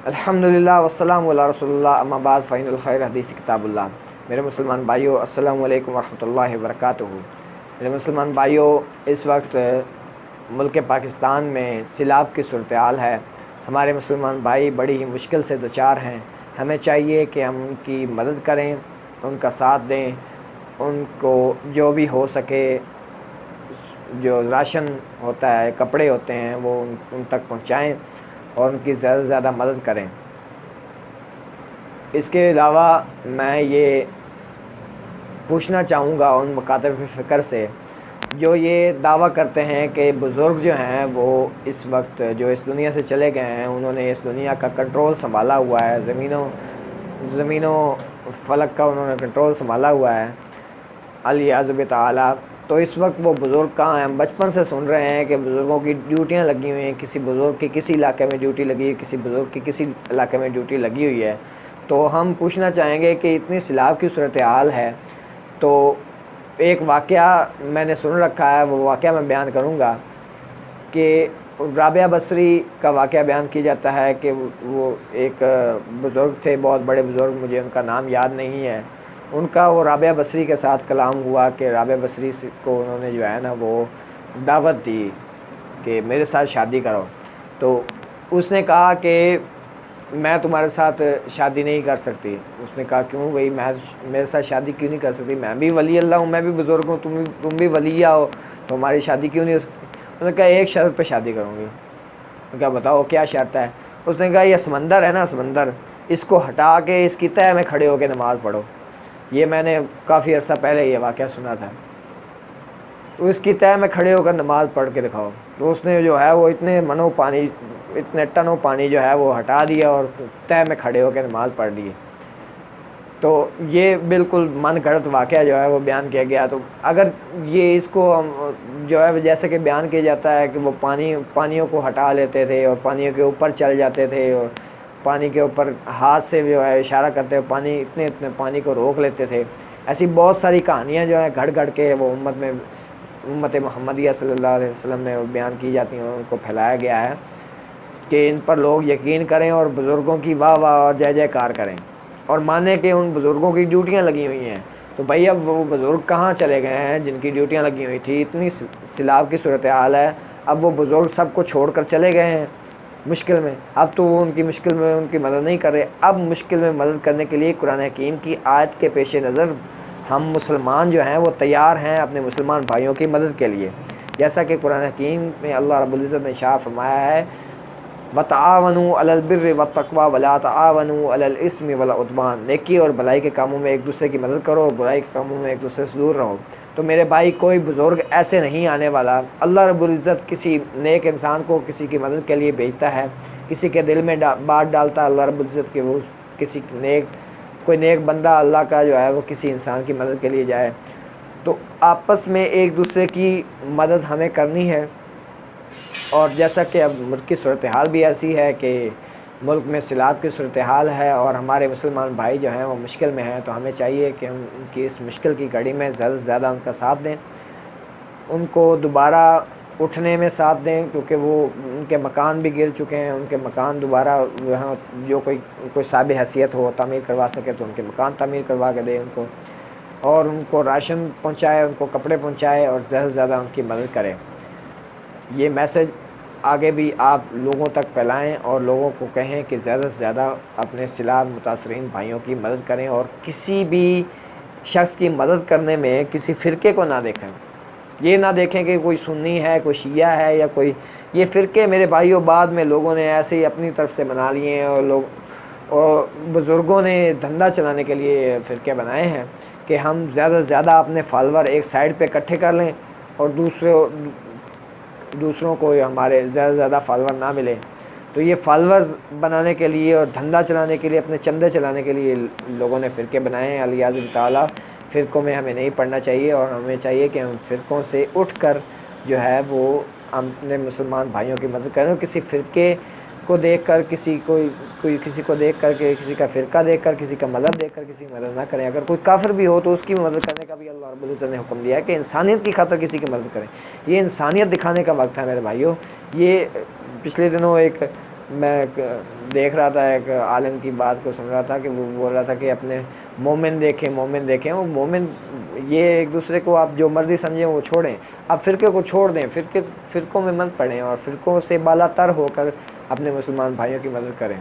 الحمدللہ والسلام علی رسول اللہ اما بعد فإن الخیر حدیث کتاب اللہ۔ میرے مسلمان بھائیو، السلام علیکم ورحمۃ اللہ وبرکاتہ۔ میرے مسلمان بھائیو، اس وقت ملک پاکستان میں سیلاب کی صورتحال ہے۔ ہمارے مسلمان بھائی بڑی ہی مشکل سے دوچار ہیں۔ ہمیں چاہیے کہ ہم ان کی مدد کریں، ان کا ساتھ دیں، ان کو جو بھی ہو سکے، جو راشن ہوتا ہے، کپڑے ہوتے ہیں، وہ ان تک پہنچائیں اور ان کی زیادہ سے زیادہ مدد کریں۔ اس کے علاوہ میں یہ پوچھنا چاہوں گا ان مکاتب فکر سے جو یہ دعویٰ کرتے ہیں کہ بزرگ جو ہیں وہ اس وقت جو اس دنیا سے چلے گئے ہیں، انہوں نے اس دنیا کا کنٹرول سنبھالا ہوا ہے، زمین و فلک کا انہوں نے کنٹرول سنبھالا ہوا ہے، علیہ تعالیٰ۔ تو اس وقت وہ بزرگ کہاں ہیں؟ ہم بچپن سے سن رہے ہیں کہ بزرگوں کی ڈیوٹیاں لگی ہوئی ہیں، کسی بزرگ کی کسی علاقے میں ڈیوٹی لگی ہے، کسی بزرگ کی کسی علاقے میں ڈیوٹی لگی ہوئی ہے۔ تو ہم پوچھنا چاہیں گے کہ اتنی سیلاب کی صورتحال ہے، تو ایک واقعہ میں نے سن رکھا ہے، وہ واقعہ میں بیان کروں گا کہ رابعہ بصری کا واقعہ بیان کیا جاتا ہے کہ وہ ایک بزرگ تھے، بہت بڑے بزرگ، مجھے ان کا نام یاد نہیں ہے۔ ان کا وہ رابعہ بصری کے ساتھ کلام ہوا کہ رابعہ بصری کو انہوں نے جو ہے نا وہ دعوت دی کہ میرے ساتھ شادی کرو۔ تو اس نے کہا کہ میں تمہارے ساتھ شادی نہیں کر سکتی۔ اس نے کہا کیوں بھائی، میں میرے ساتھ شادی کیوں نہیں کر سکتی؟ میں بھی ولی اللہ ہوں، میں بھی بزرگ ہوں، تم بھی ولیہ ہو، تو ہماری شادی کیوں نہیں ہو سکتی؟ اس نے کہا ایک شرط پہ شادی کروں گی۔ اس نے کہا بتاؤ کیا شرط ہے؟ اس نے کہا یہ سمندر ہے نا، سمندر، اس کو ہٹا کے اس کی تہہ میں کھڑے ہو کے نماز پڑھو۔ یہ میں نے کافی عرصہ پہلے یہ واقعہ سنا تھا۔ اس کی تہہ میں کھڑے ہو کر نماز پڑھ کے دکھاؤ۔ تو اس نے جو ہے وہ اتنے ٹنوں پانی جو ہے وہ ہٹا دیا اور تہہ میں کھڑے ہو کے نماز پڑھ لی۔ تو یہ بالکل من گھڑت واقعہ جو ہے وہ بیان کیا گیا۔ تو اگر یہ اس کو جو ہے جیسے کہ بیان کیا جاتا ہے کہ وہ پانیوں کو ہٹا لیتے تھے اور پانیوں کے اوپر چل جاتے تھے اور پانی کے اوپر ہاتھ سے جو ہے اشارہ کرتے ہوئے اتنے پانی کو روک لیتے تھے، ایسی بہت ساری کہانیاں جو ہیں گھڑ کے وہ امت محمدیہ صلی اللہ علیہ وسلم میں بیان کی جاتی ہیں، ان کو پھیلایا گیا ہے کہ ان پر لوگ یقین کریں اور بزرگوں کی واہ واہ اور جے جے کار کریں اور مانیں کہ ان بزرگوں کی ڈیوٹیاں لگی ہوئی ہیں۔ تو بھائی اب وہ بزرگ کہاں چلے گئے ہیں جن کی ڈیوٹیاں لگی ہوئی تھی؟ اتنی سیلاب کی صورتحال ہے، اب وہ بزرگ سب کو چھوڑ کر چلے گئے ہیں مشکل میں۔ اب تو وہ ان کی مشکل میں ان کی مدد نہیں کر رہے۔ اب مشکل میں مدد کرنے کے لیے قرآن حکیم کی آیت کے پیش نظر ہم مسلمان جو ہیں وہ تیار ہیں اپنے مسلمان بھائیوں کی مدد کے لیے، جیسا کہ قرآن حکیم میں اللہ رب العزت نے ارشاد فرمایا ہے وَتَعَاوَنُوا عَلَى الْبِرِّ وَالتَّقْوَىٰ وَلَا تَعَاوَنُوا عَلَى الْإِثْمِ وَالْعُدْوَانِ۔ نیکی اور بھلائی کے کاموں میں ایک دوسرے کی مدد کرو اور برائی کے کاموں میں ایک دوسرے سے دور رہو۔ تو میرے بھائی، کوئی بزرگ ایسے نہیں آنے والا۔ اللہ رب العزت کسی نیک انسان کو کسی کی مدد کے لیے بھیجتا ہے، کسی کے دل میں بات ڈالتا ہے اللہ رب العزت کہ وہ کوئی نیک بندہ اللہ کا جو ہے وہ کسی انسان کی مدد کے لیے جائے۔ تو آپس میں ایک دوسرے کی مدد ہمیں کرنی ہے۔ اور جیسا کہ اب ملک کی صورتحال بھی ایسی ہے کہ ملک میں سیلاب کی صورتحال ہے اور ہمارے مسلمان بھائی جو ہیں وہ مشکل میں ہیں، تو ہمیں چاہیے کہ ہم ان کی اس مشکل کی گھڑی میں زیادہ سے زیادہ ان کا ساتھ دیں، ان کو دوبارہ اٹھنے میں ساتھ دیں، کیونکہ وہ ان کے مکان بھی گر چکے ہیں۔ ان کے مکان دوبارہ جو کوئی صاحب حیثیت ہو تعمیر کروا سکے تو ان کے مکان تعمیر کروا کے دے ان کو، اور ان کو راشن پہنچائے، ان کو کپڑے پہنچائے اور زیادہ سے زیادہ ان کی مدد کرے۔ یہ میسج آگے بھی آپ لوگوں تک پھیلائیں اور لوگوں کو کہیں کہ زیادہ سے زیادہ اپنے سیلاب متاثرین بھائیوں کی مدد کریں، اور کسی بھی شخص کی مدد کرنے میں کسی فرقے کو نہ دیکھیں۔ یہ نہ دیکھیں کہ کوئی سنی ہے، کوئی شیعہ ہے یا کوئی، یہ فرقے میرے بھائیوں بعد میں لوگوں نے ایسے ہی اپنی طرف سے بنا لیے ہیں، اور بزرگوں نے دھندا چلانے کے لیے فرقے بنائے ہیں کہ ہم زیادہ سے زیادہ اپنے فالور ایک سائڈ پہ اکٹھے کر لیں اور دوسروں کو ہمارے زیادہ سے زیادہ فالور نہ ملے۔ تو یہ فالورز بنانے کے لیے اور دھندا چلانے کے لیے، اپنے چندے چلانے کے لیے لوگوں نے فرقے بنائے ہیں۔ علیہ تعالیٰ فرقوں میں ہمیں نہیں پڑنا چاہیے، اور ہمیں چاہیے کہ ہم فرقوں سے اٹھ کر جو ہے وہ ہم اپنے مسلمان بھائیوں کی مدد کریں۔ کسی فرقے کو دیکھ کر کسی کو دیکھ کر کے، کسی کا فرقہ دیکھ کر، کسی کا مذہب دیکھ کر کسی کی مدد نہ کریں۔ اگر کوئی کافر بھی ہو تو اس کی بھی مدد کرنے کا بھی اللہ رب العزت نے حکم دیا ہے کہ انسانیت کی خاطر کسی کی مدد کریں۔ یہ انسانیت دکھانے کا وقت ہے میرے بھائیوں۔ یہ پچھلے دنوں ایک میں دیکھ رہا تھا ایک عالم کی بات کو سن رہا تھا کہ وہ بول رہا تھا کہ اپنے مومن دیکھیں وہ مومن، یہ ایک دوسرے کو آپ جو مرضی سمجھیں وہ چھوڑیں، آپ فرقے کو چھوڑ دیں، فرقوں میں مت پڑیں اور فرقوں سے بالا تر ہو کر اپنے مسلمان بھائیوں کی مدد کریں۔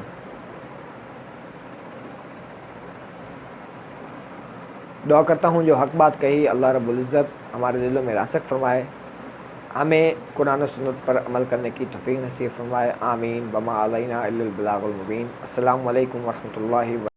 دعا کرتا ہوں جو حق بات کہی اللہ رب العزت ہمارے دلوں میں راسخ فرمائے، ہمیں قرآن و سنت پر عمل کرنے کی توفیق نصیب فرمائے، آمین۔ وما علینا الا البلاغ المبین۔ السلام علیکم ورحمۃ اللہ وبرکاتہ۔